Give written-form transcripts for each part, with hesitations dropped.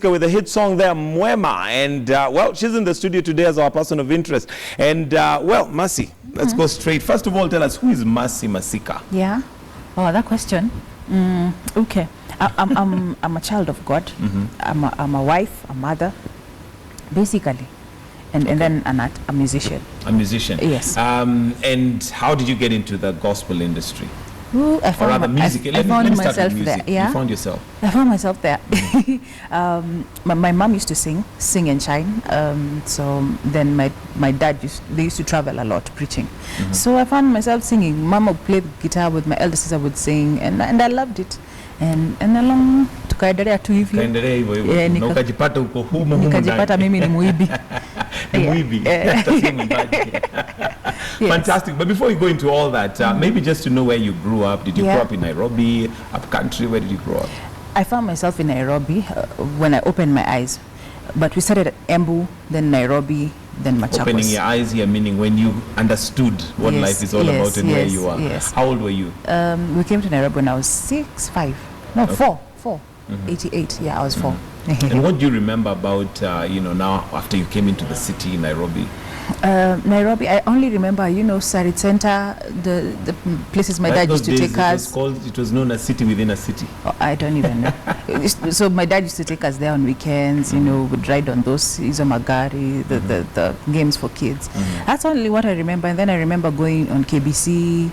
Masika with a hit song there, Mwema. And, well, she's in the studio today as our person of interest. And, well, Masi, let's go straight. First of all, tell us, who is Masi Masika? Yeah. Oh, that question. Okay. I'm a child of God. I'm a wife, a mother, basically. And then a musician. A musician? Yes. And how did you get into the gospel industry? Ooh, I found myself there. Yeah. You found yourself? I found myself there. My mom used to sing and shine. So then my dad they used to travel a lot preaching. So I found myself singing. Mama would play the guitar with my elder sister would sing, and I loved it. And along tukaendelea tu hivyo. Na ukajipata uko humo nikajipata mimi ni muibi. Fantastic. But before you go into all that, maybe just to know where you grew up. Did you grow up in Nairobi, up country? Where did you grow up? I found myself in Nairobi when I opened my eyes. But we started at Embu, then Nairobi, then Machakos. Opening your eyes here, meaning when you understood what life is all about and where you are. Yes. How old were you? We came to Nairobi when I was 4. 88. Yeah, I was 4. And what do you remember about, now after you came into the city, Nairobi? Nairobi, I only remember, Sarit Center, the places my dad used to take us. It was known as city within a city. Oh, I don't even know. So my dad used to take us there on weekends, we'd ride on those Izo Magari, the games for kids. That's only what I remember. And then I remember going on KBC.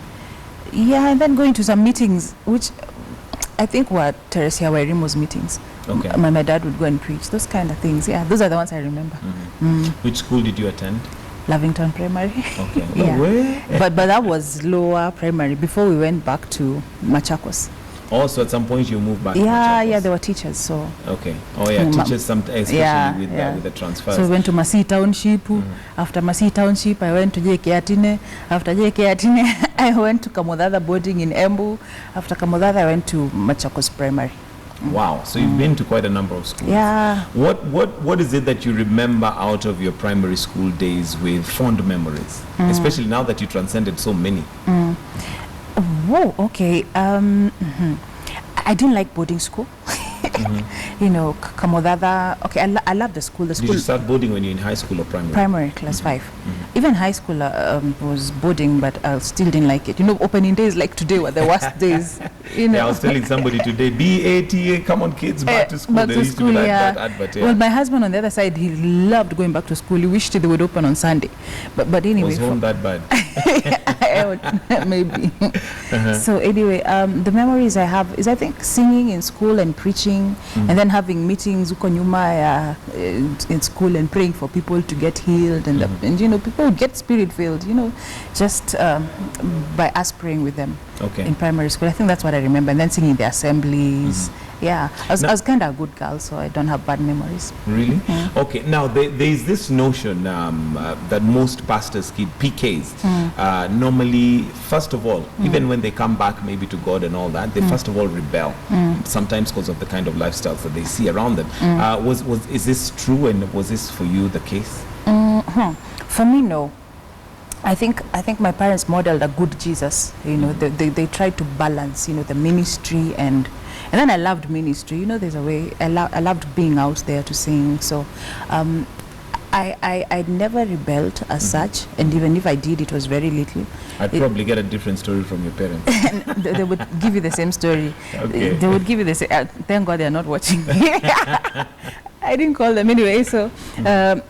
Yeah, and then going to some meetings, which I think were Teresia Wairimu's meetings. Okay. My dad would go and preach, those kind of things. Yeah, those are the ones I remember. Which school did you attend? Lavington Primary. Okay. Yeah. But that was lower primary before we went back to Machakos. Also, at some point you moved back to Machakos. Yeah, Yeah, there were teachers, so. Okay. Oh, yeah, teachers, especially with the transfers. So we went to Masika Township. After Masika Township, I went to JK Atine. After JK Atine, I went to Kamodada boarding in Embu. After Kamodada, I went to Machakos Primary. Wow, so you've been to quite a number of schools. Yeah. What is it that you remember out of your primary school days with fond memories, especially now that you transcended so many? Whoa, okay. I didn't like boarding school. Kamodada. Okay, I love the school. Did you start boarding when you're in high school or primary? Primary, class 5. Even high school was boarding, but I still didn't like it. Opening days like today were the worst days. Yeah, I was telling somebody today, BATA, come on kids, back to school. There used to be that advert. Well, my husband on the other side, he loved going back to school. He wished they would open on Sunday. But anyway. Was home that bad? Maybe. So anyway, the memories I have is I think singing in school and preaching, and then having meetings in school and praying for people to get healed, and people get spirit filled, just by us praying with them. Okay. In primary school, I think that's what I remember, and then singing the assemblies. Yeah, I was kind of a good girl, so I don't have bad memories. Really? Okay. Now there is this notion that most pastors, PKs, normally, first of all, even when they come back maybe to God and all that, they first of all rebel. Sometimes because of the kind of lifestyles that they see around them. Is this true, and was this for you the case? For me, no. I think my parents modeled a good Jesus. They tried to balance, the ministry and then I loved ministry. There's a way I loved being out there to sing. So I never rebelled as such, and even if I did, it was very little. I'd probably get a different story from your parents. They would give you the same story. Okay. They would give you the same. Thank God they're not watching. I didn't call them anyway. So I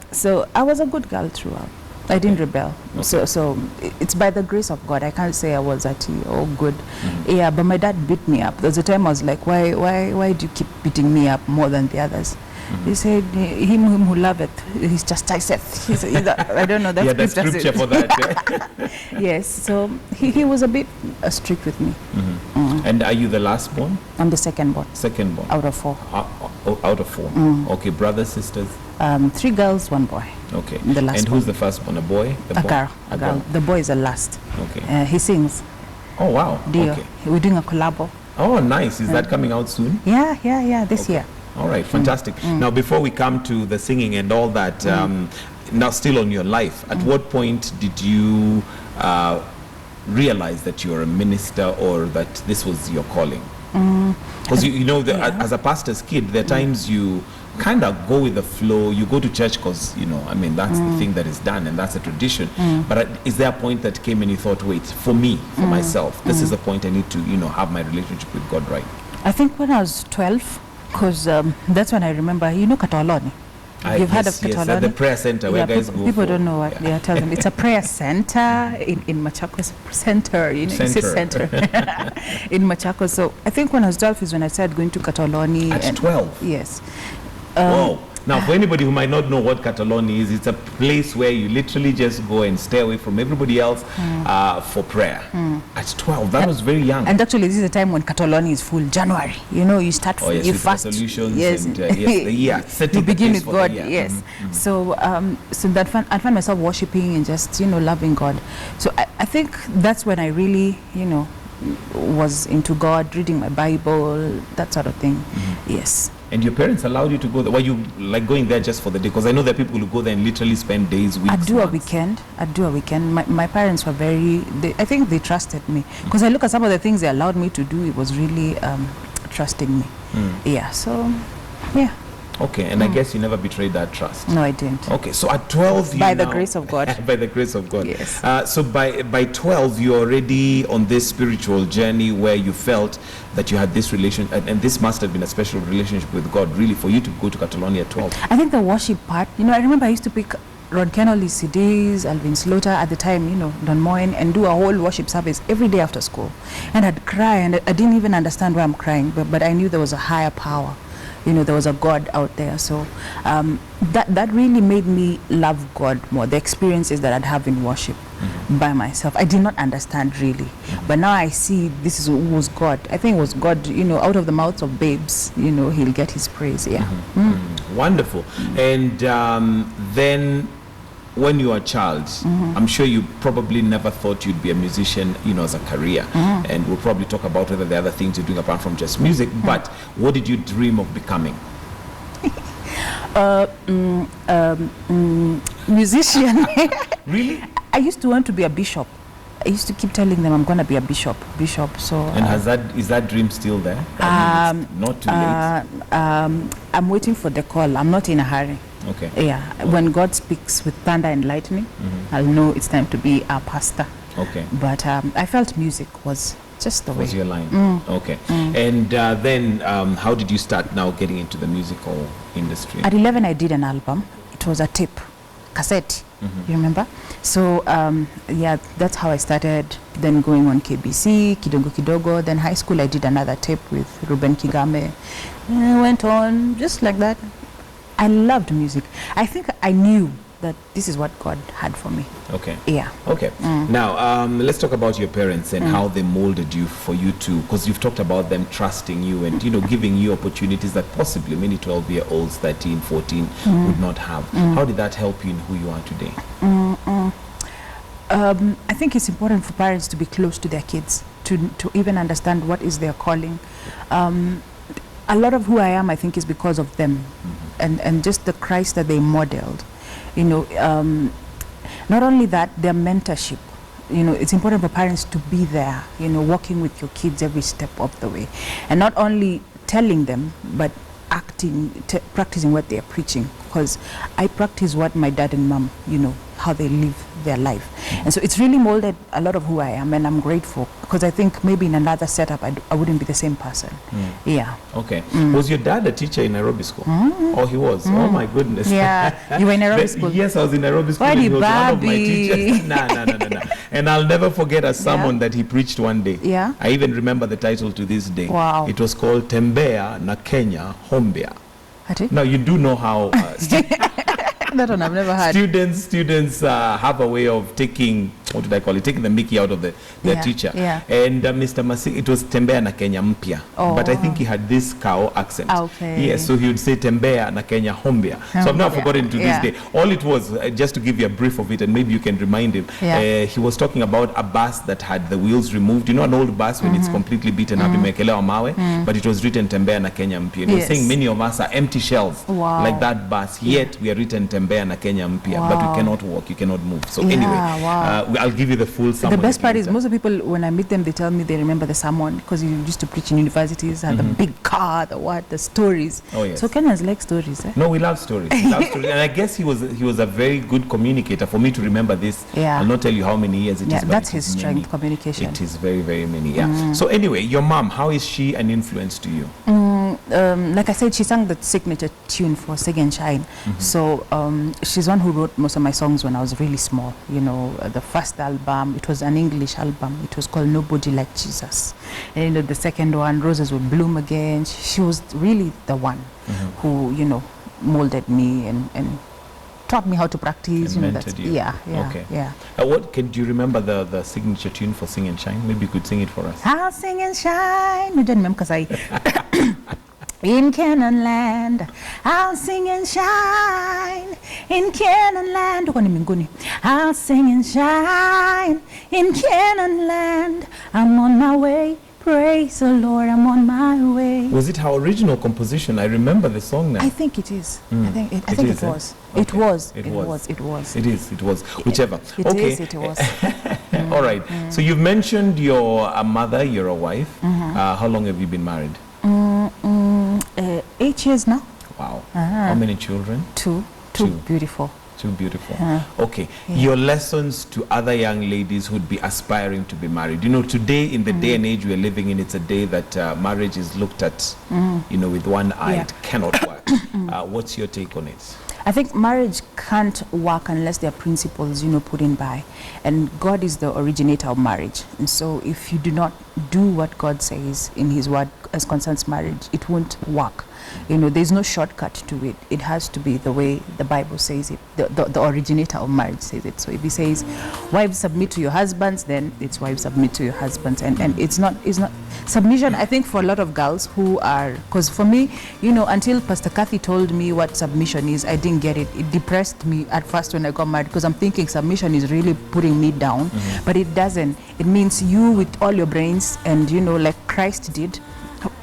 was a good girl throughout. I didn't rebel. Okay. So it's by the grace of God. I can't say I was good. Yeah, but my dad beat me up. There's a time I was like, why do you keep beating me up more than the others? He said, him who loveth, he's chastiseth. I don't know. That's the scripture for that. Yes, so he was a bit strict with me. And are you the last born? I'm the second born. Second born. Out of 4. Out of 4. Okay, brothers, sisters? 3 girls, 1 boy. Okay. The last and who's the first born? A boy? A girl. The boy is the last. Okay. He sings. Oh, wow. Dio. Okay. We're doing a collabo. Oh, nice. Is that coming out soon? Yeah, this year. All right, fantastic. Now, before we come to the singing and all that, now still on your life, at what point did you realize that you're a minister or that this was your calling? Because as a pastor's kid, there are times you kind of go with the flow. You go to church because, you know, I mean, that's the thing that is done and that's a tradition. But is there a point that came and you thought, wait, for me, for myself, this is the point I need to, you know, have my relationship with God right? I think when I was 12, because that's when I remember, you know, Katoloni. You've heard of Katoloni? Yes, at the prayer center where guys go. People don't know what they are telling them. It's a prayer center in Machakos. Center, you know, it's a center in Machakos. So I think when I was 12 is when I started going to Katoloni. At 12? Yes. Whoa. Now, for anybody who might not know what Cataloni is, it's a place where you literally just go and stay away from everybody else for prayer. At 12, that was very young. And actually, this is the time when Cataloni is full. January, you know, you start. Oh, yes, you with fast. Resolutions. Yes, And, yes, the year. You begin with God. Yes. So, so that I find myself worshiping and just, you know, loving God. So I think that's when I really, you know, was into God, reading my Bible, that sort of thing. Yes. And your parents allowed you to go there? Were you like going there just for the day? Because I know there are people who go there and literally spend days, weeks, I'd do months. I'd do a weekend. My parents were I think they trusted me. Because I look at some of the things they allowed me to do, it was really trusting me. Yeah, so, yeah. Okay, and I guess you never betrayed that trust. No, I didn't. Okay, so at 12 by the grace of God. By the grace of God. Yes. So by 12, you're already on this spiritual journey where you felt that you had this relation, and this must have been a special relationship with God, really, for you to go to Catalonia at 12. I think the worship part, you know, I remember I used to pick Rod Kennelly's CDs, Alvin Slaughter at the time, you know, Don Moen, and do a whole worship service every day after school. And I'd cry, and I didn't even understand why I'm crying, but I knew there was a higher power. You know, there was a God out there. So that really made me love God more, the experiences that I'd have in worship by myself. I did not understand really. But now I see this was God. I think it was God, you know, out of the mouths of babes, you know, he'll get his praise. Yeah. Wonderful. And then when you were a child, I'm sure you probably never thought you'd be a musician, you know, as a career. And we'll probably talk about whether there are other things you're doing apart from just music. But what did you dream of becoming? Musician. Really? I used to want to be a bishop. I used to keep telling them I'm going to be a bishop. So. And is that dream still there? I mean, it's not too late. I'm waiting for the call. I'm not in a hurry. Okay. Yeah. When God speaks with thunder and lightning, I'll know it's time to be a pastor. Okay. But I felt music was just the way. Was your line. Okay. And then how did you start now getting into the musical industry? At 11, I did an album. It was a tape, cassette. You remember? So yeah, that's how I started. Then going on KBC, Kidogo Kidogo. Then high school, I did another tape with Ruben Kigame. And I went on just like that. I loved music. I think I knew that this is what God had for me. Okay. Yeah. Okay. Now, let's talk about your parents and how they molded you for you to, because you've talked about them trusting you and, you know, giving you opportunities that possibly many 12-year-olds, 13, 14 would not have. How did that help you in who you are today? I think it's important for parents to be close to their kids, to even understand what is their calling. A lot of who I am, I think, is because of them and just the Christ that they modeled. You know, not only that, their mentorship. You know, it's important for parents to be there, you know, working with your kids every step of the way. And not only telling them, but practicing what they're preaching. Because I practice what my dad and mom, you know, how they live their life. And so it's really molded a lot of who I am, and I'm grateful. Because I think maybe in another setup, I wouldn't be the same person. Yeah. Okay. Was your dad a teacher in Nairobi school? Oh, he was? Oh, my goodness. Yeah. You were in Nairobi school? Yes, I was in Nairobi school. Why He was one of my Barbie? teachers. No. And I'll never forget a sermon that he preached one day. Yeah. I even remember the title to this day. Wow. It was called Tembea na Kenya Hombea. Ati? Now, you do know how That one I've never heard. students have a way of taking, what did I call it, taking the mickey out of their teacher. Yeah. And Mr. Masika, it was Tembea na Kenya Mpya. Oh. But I think he had this cow accent. Okay. Yes, so he would say Tembea na Kenya Hombea. So I've now forgotten to this day. All it was, just to give you a brief of it, and maybe you can remind him, he was talking about a bus that had the wheels removed. You know, an old bus when it's completely beaten up, imekelewa mawe, but it was written Tembea na Kenya Mpya. And he was saying many of us are empty shells, like that bus, yet we are written Tembea na Kenya Mpya, but we cannot walk, you cannot move. So anyway, I'll give you the full sermon. The best part is most of the people, when I meet them, they tell me they remember the sermon because you used to preach in universities, had the big car, the stories. Oh, yes. So Kenyans like stories. No, we love stories. We love stories. And I guess he was a very good communicator. For me to remember this, Yeah. I'll not tell you how many years it is. Yeah, but that's it his is strength, many. communication. It is very, very many. Yeah. So anyway, your mom, how is she an influence to you? Like I said, she sang the signature tune for Sing and Shine. So she's one who wrote most of my songs when I was really small. You know, the first album, it was an English album. It was called Nobody Like Jesus. And you know, the second one, Roses Will Bloom Again. She was really the one who, you know, molded me and taught me how to practice. And You know, mentored that's, you. yeah. Okay. Yeah. Do you remember the signature tune for Sing and Shine? Maybe you could sing it for us. I'll sing and shine. I don't remember because I in Canaan land, I'll sing and shine. In Canaan land, I'll sing and shine. In Canaan land, I'm on my way. Praise the Lord, I'm on my way. Was it her original composition? I remember the song now. I think it is. I think it is, was. eh? It was. Okay. It was. It was. It was. Whichever. It Okay. is, it was. All right. So you've mentioned you're a mother, you're a wife. How long have you been married? 8 years now. Wow. How many children? Two Two. beautiful. Too beautiful. Okay. Your lessons to other young ladies who'd be aspiring to be married. You know, today, in the day and age we're living in, it's a day that marriage is looked at, you know, with one eye. Yeah. It cannot work. What's your take on it? I think marriage can't work unless there are principles, you know, put in by. And God is the originator of marriage. And so if you do not do what God says in his word as concerns marriage, it won't work. You know, there's no shortcut to it. It has to be the way the Bible says it, the originator of marriage says it. So if he says, wives submit to your husbands, then it's wives submit to your husbands. And it's not submission. I think for a lot of girls who are, because for me, you know, until Pastor Kathy told me what submission is, I didn't get it. It depressed me at first when I got married, because I'm thinking submission is really putting me down, but it doesn't. It means you with all your brains, and you know, like Christ did,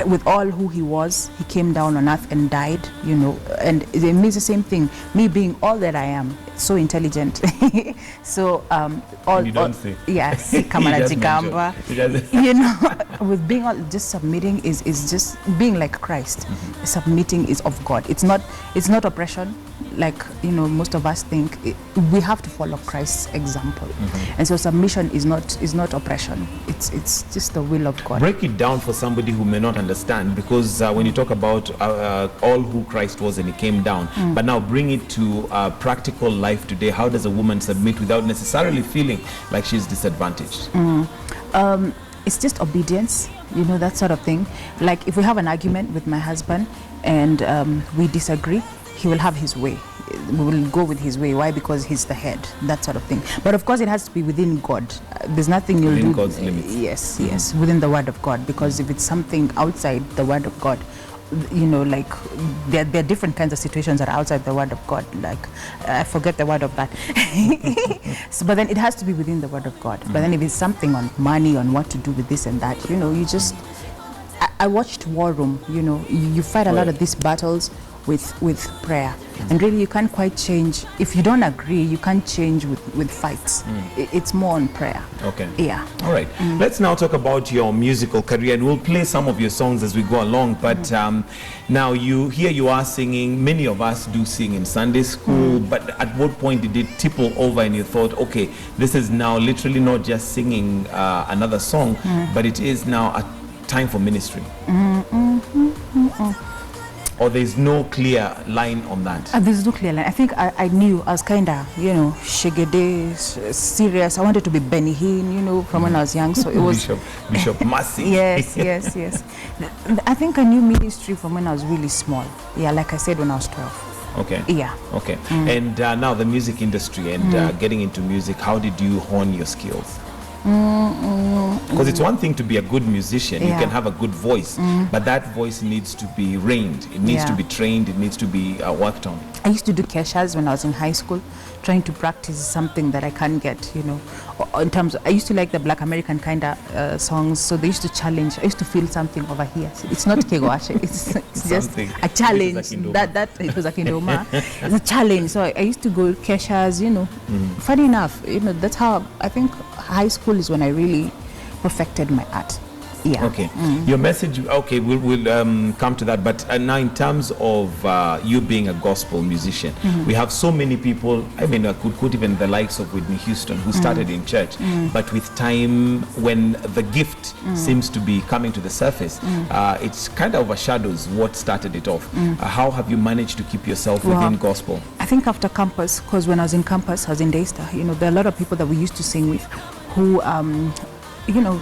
with all who he was, he came down on earth and died, you know, and it means the same thing. Me being all that I am, so intelligent. So all You don't say. yes, He just Kamalajigamba, mentioned. He doesn't- you know, with being all, just submitting is just being like Christ. Submitting is of God. It's not oppression, like, you know, most of us think. We have to follow Christ's example, and so submission is not oppression. It's just the will of God. Break it down for somebody who may not understand, because when you talk about all who Christ was and he came down, but now bring it to practical life today. How does a woman submit without necessarily feeling like she's disadvantaged? It's just obedience, you know, that sort of thing. Like if we have an argument with my husband and we disagree, he will have his way. We will go with his way. Why? Because he's the head, that sort of thing. But of course, it has to be within God. There's nothing you'll Within do. God's limits. Yes, within the Word of God. Because if it's something outside the Word of God, you know, like there are different kinds of situations that are outside the Word of God. Like I forget the word of that. So, but then it has to be within the Word of God. But then if it's something on money, on what to do with this and that, you know, you just. I watched War Room. You know, you fight a lot of these battles with prayer, and really you can't quite change if you don't agree. You can't change with fights. It's more on prayer. Okay. Yeah. All right. Let's now talk about your musical career, and we'll play some of your songs as we go along. But now you are singing. Many of us do sing in Sunday school, but at what point did it tipple over and you thought, okay, this is now literally not just singing another song, but it is now a time for ministry? Or there's no clear line on that? There's no clear line. I think I knew I was kind of, you know, shigede, serious. I wanted to be Benny Hinn, you know, from when I was young. So it was Bishop Massey. yes. I think I knew ministry from when I was really small. Yeah, like I said, when I was 12. Okay. Yeah. Okay. And now the music industry and getting into music, how did you hone your skills? Because it's one thing to be a good musician. You Yeah. can have a good voice, but that voice needs to be reined. It needs to Yeah. be trained. It needs to be worked on. I used to do keshas when I was in high school, trying to practice something that I can't get, in terms of, I used to like the Black American kind of songs, so they used to challenge. I used to feel something over here. It's not kegoashe, it's just Something. a challenge. Which is a kindoma. That it was a kindoma. It's a challenge. So I used to go keshas, Funny enough, that's how I think high school is when I really perfected my art. Yeah. Okay. Your message, okay, we'll come to that. But now in terms of you being a gospel musician, we have so many people, I mean, I could quote even the likes of Whitney Houston, who started in church, but with time, when the gift seems to be coming to the surface, it's kind of overshadows what started it off. How have you managed to keep yourself within gospel? I think after campus, because when I was in campus, I was in Daystar, there are a lot of people that we used to sing with who,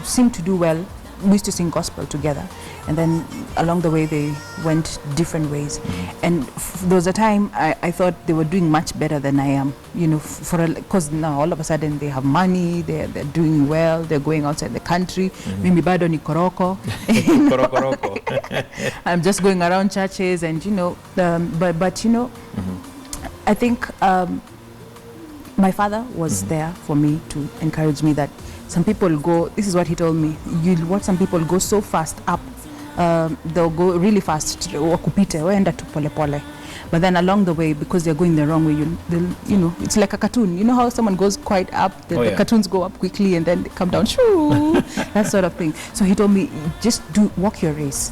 seemed to do well. We used to sing gospel together, and then along the way they went different ways. And there was a time I thought they were doing much better than I am, because now all of a sudden they have money, they're doing well, they're going outside the country. Mimi bado ni koroko. Koroko. I'm just going around churches, and I think my father was there for me to encourage me that some people go, this is what he told me, you'll watch some people go so fast up, they'll go really fast, wakupite, waenda tu pole pole. But then along the way, because they're going the wrong way, it's like a cartoon. You know how someone goes quite up, the cartoons go up quickly and then they come down, shoo, that sort of thing. So he told me, just walk your race.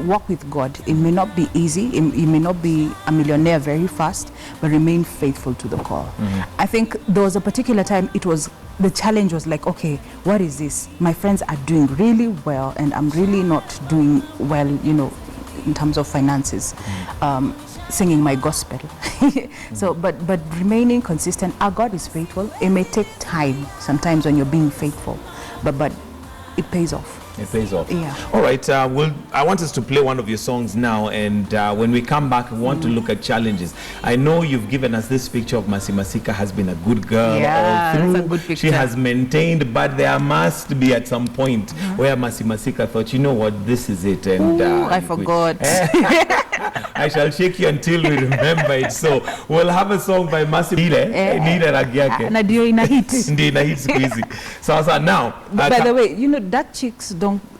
Walk with God. It may not be easy, you may not be a millionaire very fast, but remain faithful to the call. I think there was a particular time the challenge was like, okay, what is this? My friends are doing really well and I'm really not doing well, in terms of finances, singing my gospel. So, but remaining consistent. Our God is faithful. It may take time sometimes when you're being faithful, but it pays off. It pays off. Yeah. All right. I want us to play one of your songs now, and when we come back, we want to look at challenges. I know you've given us this picture of Masika has been a good girl all through. That's a good picture. She has maintained, but there must be at some point where Masika thought, you know what, this is it, and I forgot. I shall shake you until we remember it. So we'll have a song by Masika. Na ndio ina hit. Ndio ina hit siku hizi. Sasa now. By the way, dark chicks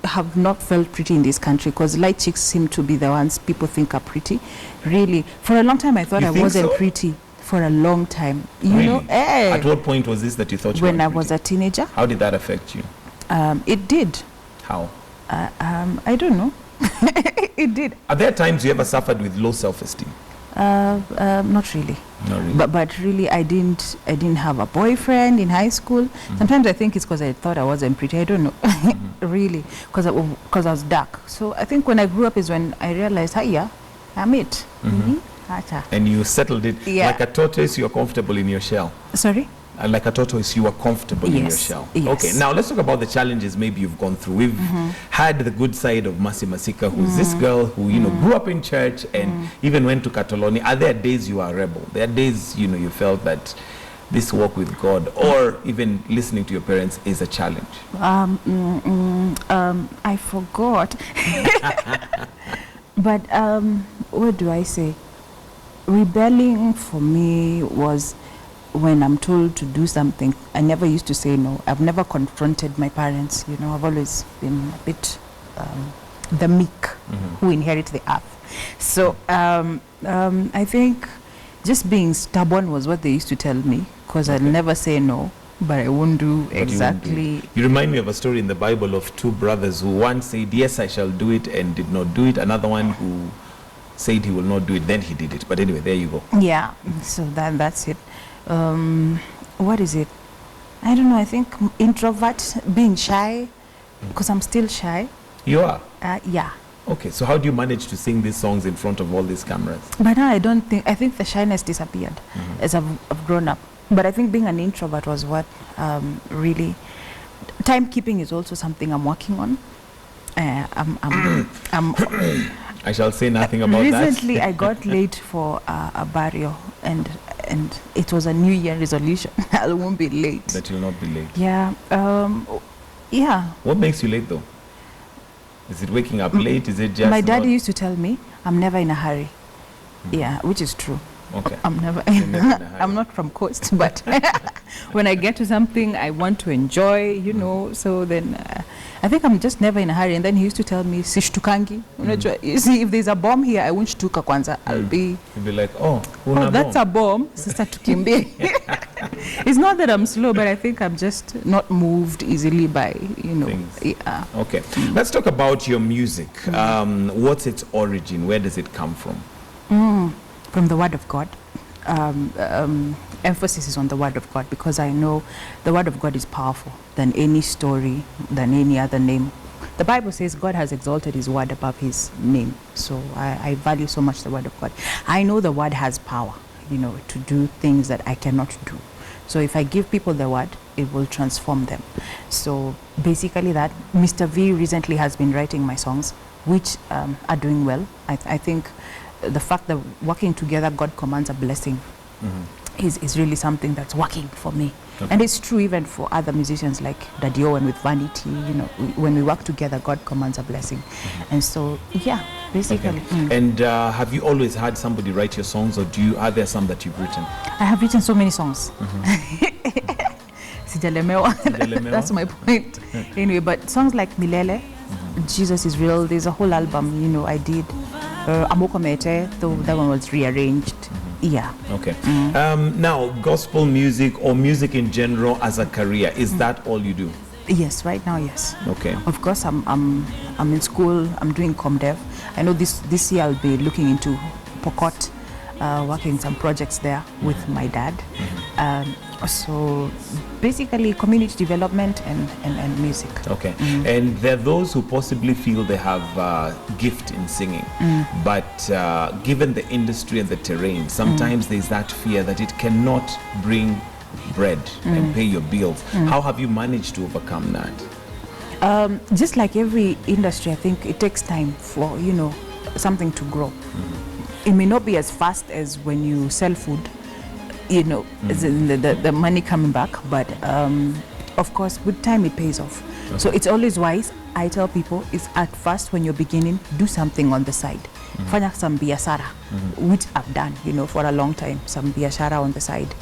have not felt pretty in this country, because light chicks seem to be the ones people think are pretty. Really, for a long time I thought I wasn't pretty. For a long time, really? At what point was this that you thought you when weren't I pretty? was a teenager? How did that affect you? It did. How? I don't know. It did. Are there times you ever suffered with low self-esteem? Not really. Not really. But really, I didn't have a boyfriend in high school. Sometimes I think it's because I thought I wasn't pretty. I don't know. Really, because I was dark. So I think when I grew up is when I realized, I'm it. And you settled it. Yeah. Like a tortoise, you're comfortable in your shell. Sorry? And like a tortoise, you are comfortable in your shell. Yes. Okay, now let's talk about the challenges maybe you've gone through. We've had the good side of Masika, who's this girl who, grew up in church and even went to Catalonia. Are there days you are a rebel? There are days, you felt that this walk with God or even listening to your parents is a challenge? I forgot. But what do I say? Rebelling for me was when I'm told to do something. I never used to say no. I've never confronted my parents. I've always been a bit the meek who inherit the earth. So I think just being stubborn was what they used to tell me, because I'll never say no, but I won't do exactly. You remind me of a story in the Bible of two brothers who one said, yes, I shall do it, and did not do it. Another one who said he will not do it, then he did it. But anyway, there you go. Yeah, so that's it. What is it? I don't know. I think introvert, being shy, because I'm still shy. You are? Yeah. Okay, so how do you manage to sing these songs in front of all these cameras? But now I think the shyness disappeared as I've grown up. But I think being an introvert was what really... Timekeeping is also something I'm working on. I'm I shall say nothing about that. Recently, I got late for a burial, and it was a New Year resolution. I won't be late. That you'll not be late. Yeah. Yeah. What makes you late though? Is it waking up late? Is it just My daddy not- used to tell me, I'm never in a hurry. Yeah, which is true. Okay. I'm never, You're never in a hurry. I'm not from coast, but when I get to something, I want to enjoy, you know, so then I think I'm just never in a hurry. And then he used to tell me, sishtukangi. You see, if there's a bomb here, I won't shtuka kwanza. I'll be, You'll be like, oh, that's a bomb. Sister tukimbie. It's not that I'm slow, but I think I'm just not moved easily by, you know. Things. Yeah. Okay. Let's talk about your music. What's its origin? Where does it come from? From the Word of God. Emphasis is on the Word of God, because I know the Word of God is powerful than any story, than any other name. The Bible says God has exalted His Word above His name. So I value so much the Word of God. I know the Word has power, you know, to do things that I cannot do. So if I give people the Word, it will transform them. So basically that. Mr. V recently has been writing my songs, which are doing well. I think the fact that working together, God commands a blessing, is really something that's working for me. Okay. And it's true even for other musicians like Daddy Owen with Vanity. You know, when we work together, God commands a blessing. And so, yeah, basically. Okay. And have you always had somebody write your songs, or are there some that you've written? I have written so many songs. Sijalemewa. That's my point. Anyway, but songs like Milele, Jesus is Real, there's a whole album, you know, I did. Amoko Mete, though that one was rearranged. Yeah. Okay. Now, gospel music or music in general as a career, is that all you do? Yes, right now, yes. Okay. Of course, I'm in school. I'm doing ComDev. I know this year I'll be looking into Pokot, working some projects there with my dad. So basically, community development and music. Okay. And there are those who possibly feel they have a gift in singing, but given the industry and the terrain, sometimes there's that fear that it cannot bring bread and pay your bills. How have you managed to overcome that? Just like every industry, I think it takes time for, you know, something to grow. It may not be as fast as when you sell food, you know, as in the money coming back, but of course with time it pays off. Okay. So it's always wise, I tell people, is at first when you're beginning, do something on the side. Fanya some biashara, which I've done, you know, for a long time, some biashara on the side,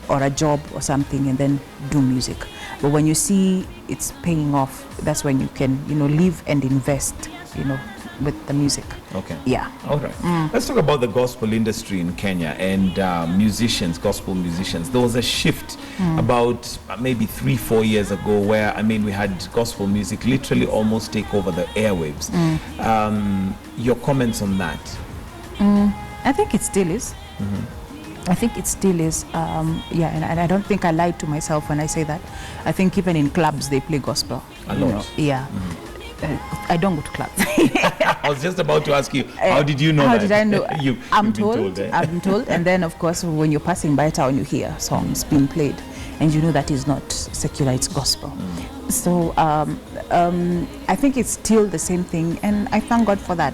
or a job or something, and then do music. But when you see it's paying off, that's when you can, you know, live and invest, you know, with the music. Okay. Yeah. All right. Let's talk about the gospel industry in Kenya and musicians, gospel musicians. There was a shift about maybe 3-4 years ago where, I mean, we had gospel music literally almost take over the airwaves. Your comments on that? I think it still is. I think it still is. Yeah, and I don't think I lied to myself when I say that. I think even in clubs they play gospel. A lot. You know? Yeah. I don't go to clubs. I was just about to ask you, how did you know How that? did I know? You've been told, eh? I've been told. And then, of course, when you're passing by town, you hear songs being played. And you know that is not secular, it's gospel. So I think it's still the same thing. And I thank God for that.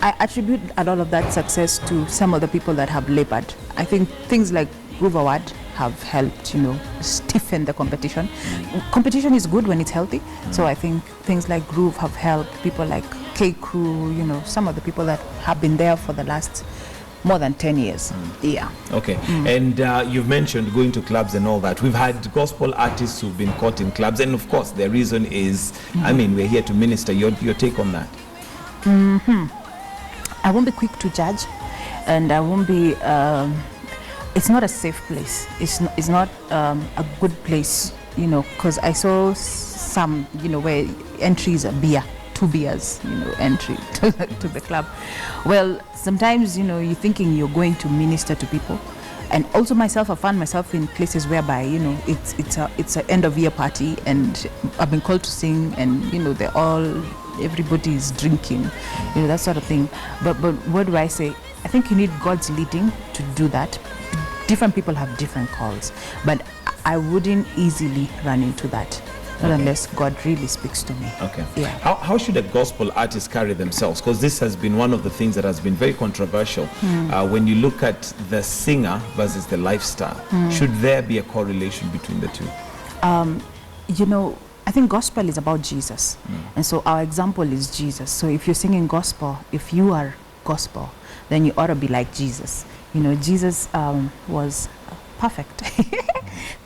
I attribute a lot of that success to some of the people that have labored. I think things like Groove Award have helped, you know, stiffen the competition. Competition is good when it's healthy. So I think things like Groove have helped. People like K Crew, you know, some of the people that have been there for the last more than 10 years. Yeah. Okay. And you've mentioned going to clubs and all that. We've had gospel artists who've been caught in clubs. And of course, the reason is, I mean, we're here to minister. Your take on that? I won't be quick to judge. And I won't be... it's not a safe place. It's not a good place, you know, because I saw some, you know, where entries are beer, 2 beers, you know, entry to the club. Well, sometimes, you know, you're thinking you're going to minister to people. And also myself, I found myself in places whereby, you know, it's an end of year party and I've been called to sing and, you know, everybody is drinking, you know, that sort of thing. But what do I say? I think you need God's leading to do that. Different people have different calls, but I wouldn't easily run into that, not unless God really speaks to me. Okay. Yeah. How should a gospel artist carry themselves? Because this has been one of the things that has been very controversial. When you look at the singer versus the lifestyle, should there be a correlation between the two? You know, I think gospel is about Jesus. And so our example is Jesus. So if you're singing gospel, if you are gospel, then you ought to be like Jesus. You know, Jesus was perfect.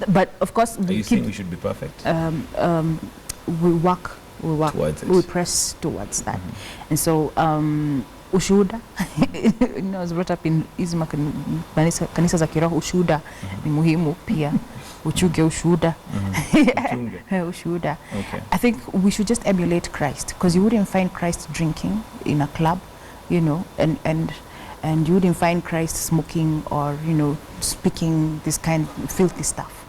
But of course, Are you saying we should be perfect? we work towards it. We press towards that. And so ushuhuda, you know, I was brought up in hizi kanisa za kiroho. Ushuhuda ni muhimu pia. Uchuge ushuhuda. Ushuhuda. Okay. I think we should just emulate Christ, because you wouldn't find Christ drinking in a club, you know, and you wouldn't find Christ smoking or, you know, speaking this kind of filthy stuff.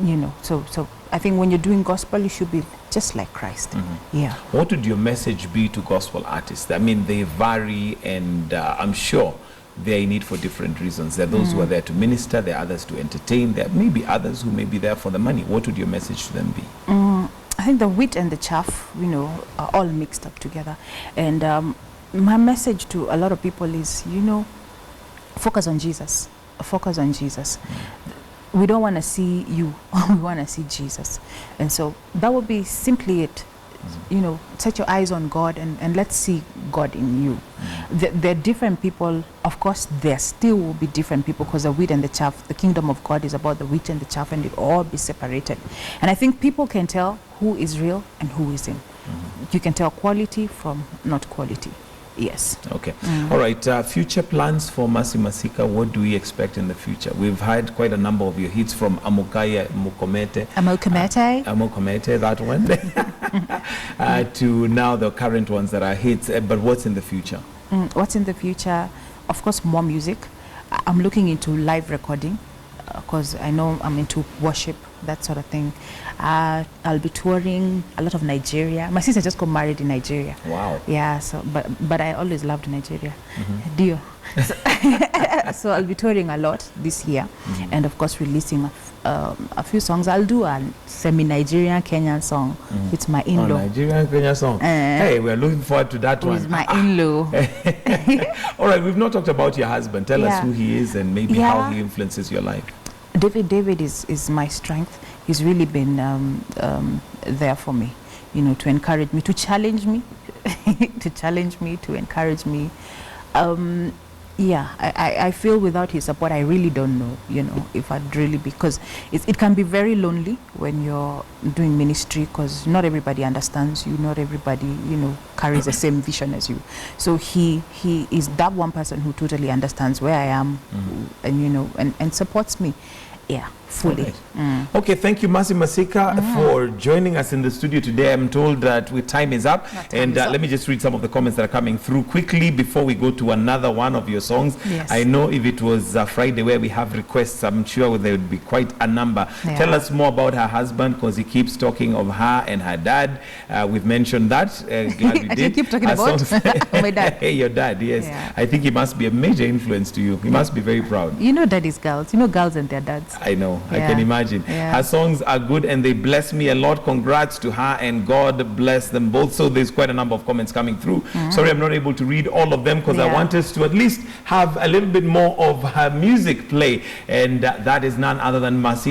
You know, so I think when you're doing gospel, you should be just like Christ. Yeah. What would your message be to gospel artists? I mean, they vary, and I'm sure they're in it for different reasons. There are those who are there to minister, there are others to entertain, there may be others who may be there for the money. What would your message to them be? I think the wheat and the chaff, you know, are all mixed up together. And my message to a lot of people is, you know, focus on Jesus. Focus on Jesus. We don't want to see you, we want to see Jesus. And so that would be simply it. You know, set your eyes on God and let's see God in you. There are different people. Of course, there still will be different people, because the wheat and the chaff, the kingdom of God is about the wheat and the chaff, and it all be separated. And I think people can tell who is real and who isn't. You can tell quality from not quality. Yes. Okay. All right. Future plans for Masika. What do we expect in the future? We've had quite a number of your hits, from Amokaya Mukomete. Amokomete, that one. To now the current ones that are hits. But what's in the future? What's in the future? Of course, more music. I'm looking into live recording, because I know I'm into worship, that sort of thing. I'll be touring a lot of Nigeria. My sister just got married in Nigeria. Wow. Yeah. So, but I always loved Nigeria. Dio. So I'll be touring a lot this year, and of course releasing a few songs. I'll do a semi-Nigerian Kenyan song with my in-law. Nigerian Kenyan song. Hey, we're looking forward to that one. With my in-law. All right, we've not talked about your husband. Tell us who he is and maybe how he influences your life. David is my strength. He's really been there for me, you know, to encourage me, to challenge me, to encourage me. I feel without his support, I really don't know, you know, if I'd really be, because it can be very lonely when you're doing ministry, because not everybody understands you, not everybody, you know, carries the same vision as you. So he is that one person who totally understands where I am, and, you know, and supports me. Yeah, fully. Right. Okay, thank you, Masika, for joining us in the studio today. I'm told that time is up. Let me just read some of the comments that are coming through quickly before we go to another one of your songs. Yes. I know if it was Friday where we have requests, I'm sure there would be quite a number. Yeah. Tell us more about her husband, because he keeps talking of her and her dad. We've mentioned that. Glad we did. Keep talking about my dad. Hey, your dad, yes. Yeah. I think he must be a major influence to you. He must be very proud. You know daddy's girls. You know girls and their dads. I know. I can imagine. Yeah. Her songs are good and they bless me a lot. Congrats to her and God bless them both. So there's quite a number of comments coming through. Sorry, I'm not able to read all of them, because I want us to at least have a little bit more of her music play. And that is none other than Masika.